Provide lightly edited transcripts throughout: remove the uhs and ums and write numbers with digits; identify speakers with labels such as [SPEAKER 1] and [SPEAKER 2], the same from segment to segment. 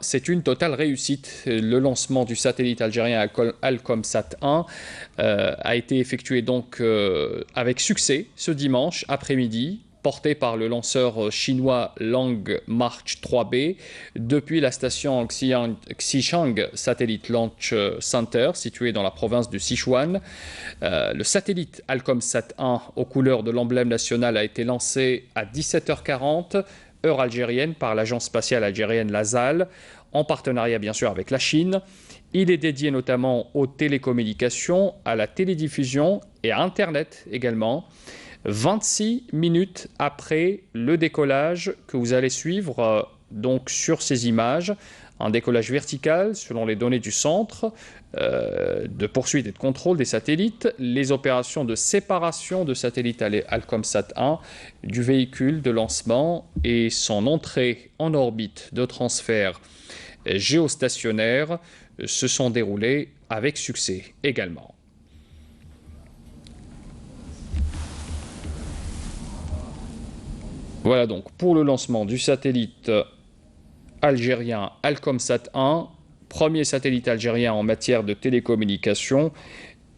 [SPEAKER 1] C'est une totale réussite. Le lancement du satellite algérien Alcomsat 1 a été effectué donc avec succès ce dimanche après-midi, porté par le lanceur chinois Long March 3B depuis la station Xichang Satellite Launch Center située dans la province de Sichuan. Le satellite Alcomsat 1 aux couleurs de l'emblème national a été lancé à 17h40 heure algérienne par l'agence spatiale algérienne LASAL, en partenariat bien sûr avec la Chine. Il est dédié notamment aux télécommunications, à la télédiffusion et à Internet également. 26 minutes après le décollage que vous allez suivre donc sur ces images, un décollage vertical selon les données du centre de poursuite et de contrôle des satellites, les opérations de séparation de satellites Alcomsat 1 du véhicule de lancement et son entrée en orbite de transfert géostationnaire se sont déroulées avec succès également. Voilà donc pour le lancement du satellite algérien Alcomsat 1, premier satellite algérien en matière de télécommunications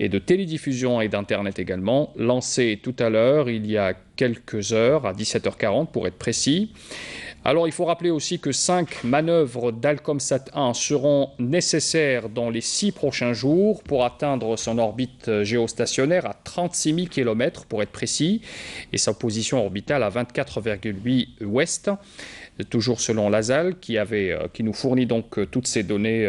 [SPEAKER 1] et de télédiffusion et d'Internet également, lancé tout à l'heure, il y a quelques heures, à 17h40 pour être précis. Alors il faut rappeler aussi que 5 manœuvres d'Alcomsat 1 seront nécessaires dans les 6 prochains jours pour atteindre son orbite géostationnaire à 36 000 km pour être précis, et sa position orbitale à 24,8 ouest, toujours selon LASAL qui nous fournit donc toutes ces données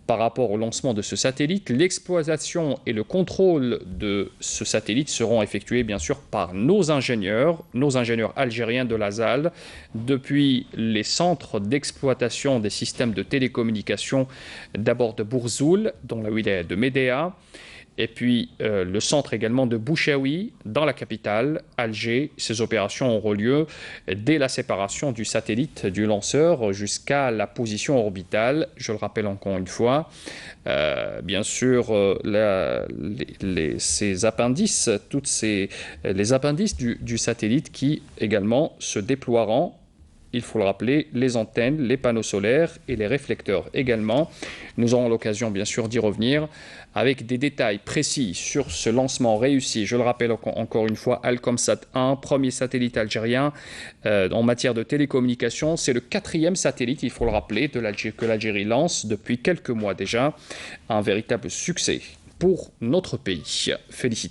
[SPEAKER 1] par rapport au lancement de ce satellite. L'exploitation et le contrôle de ce satellite seront effectués bien sûr par nos ingénieurs algériens de LASAL, depuis les centres d'exploitation des systèmes de télécommunication, d'abord de Bourzoul, dans la wilaya de Médéa, et puis le centre également de Bouchaoui, dans la capitale, Alger. Ces opérations auront lieu dès la séparation du satellite du lanceur jusqu'à la position orbitale. Je le rappelle encore une fois, bien sûr, ces appendices, les appendices du satellite qui également se déploieront. Il faut le rappeler, les antennes, les panneaux solaires et les réflecteurs également. Nous aurons l'occasion bien sûr d'y revenir avec des détails précis sur ce lancement réussi. Je le rappelle encore une fois, Alcomsat 1, premier satellite algérien en matière de télécommunications. C'est le 4e satellite, il faut le rappeler, que l'Algérie lance depuis quelques mois déjà. Un véritable succès pour notre pays. Félicitations.